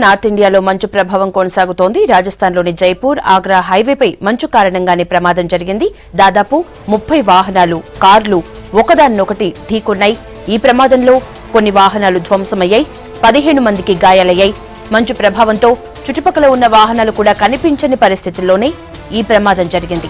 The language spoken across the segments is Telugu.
నార్త్ ఇండియాలో మంచు ప్రభావం కొనసాగుతోంది. రాజస్థాన్లోని జైపూర్ ఆగ్రా హైవేపై మంచు కారణంగానే ప్రమాదం జరిగింది. దాదాపు 30 వాహనాలు, కార్లు ఒకదాన్నొకటి ఢీకొన్నాయి. ఈ ప్రమాదంలో కొన్ని వాహనాలు ధ్వంసమయ్యాయి. 15 మందికి గాయాలయ్యాయి. మంచు ప్రభావంతో చుట్టుపక్కల ఉన్న వాహనాలు కూడా కనిపించని పరిస్థితుల్లోనే ఈ ప్రమాదం జరిగింది.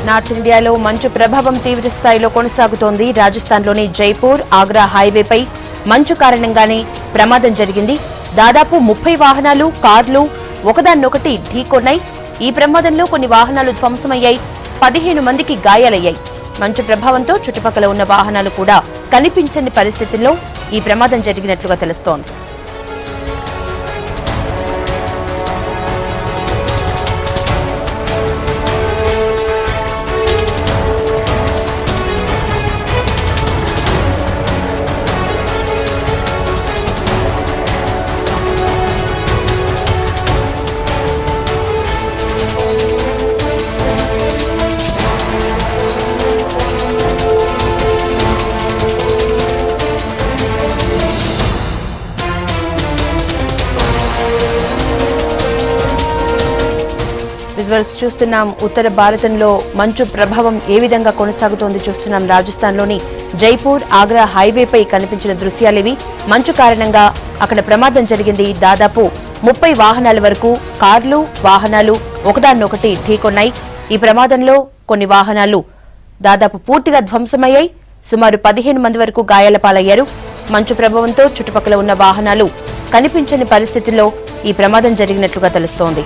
నార్త్ ఇండియాలో మంచు ప్రభావం తీవ్ర స్థాయిలో కొనసాగుతోంది. రాజస్థాన్లోని జైపూర్ ఆగ్రా హైవేపై మంచు కారణంగానే ప్రమాదం జరిగింది. దాదాపు 30 వాహనాలు, కార్లు ఒకదాన్నొకటి ఢీకొన్నాయి. ఈ ప్రమాదంలో కొన్ని వాహనాలు ధ్వంసమయ్యాయి. 15 మందికి గాయాలయ్యాయి. మంచు ప్రభావంతో చుట్టుపక్కల ఉన్న వాహనాలు కూడా కనిపించని పరిస్థితుల్లో ఈ ప్రమాదం జరిగినట్లుగా తెలుస్తోంది. విజువల్స్ చూస్తున్నాం. ఉత్తర భారతంలో మంచు ప్రభావం ఏ విధంగా కొనసాగుతోంది చూస్తున్నాం. రాజస్థాన్లోని జైపూర్ ఆగ్రా హైవేపై కనిపించిన దృశ్యాలివి. మంచు కారణంగా అక్కడ ప్రమాదం జరిగింది. దాదాపు 30 వాహనాల వరకు కార్లు, వాహనాలు ఒకదాన్నొకటి ఢీకొన్నాయి. ఈ ప్రమాదంలో కొన్ని వాహనాలు దాదాపు పూర్తిగా ధ్వంసమయ్యాయి. సుమారు 15 మంది వరకు గాయాల పాలయ్యారు. మంచు ప్రభావంతో చుట్టుపక్కల ఉన్న వాహనాలు కనిపించని పరిస్థితుల్లో ఈ ప్రమాదం జరిగినట్లుగా తెలుస్తోంది.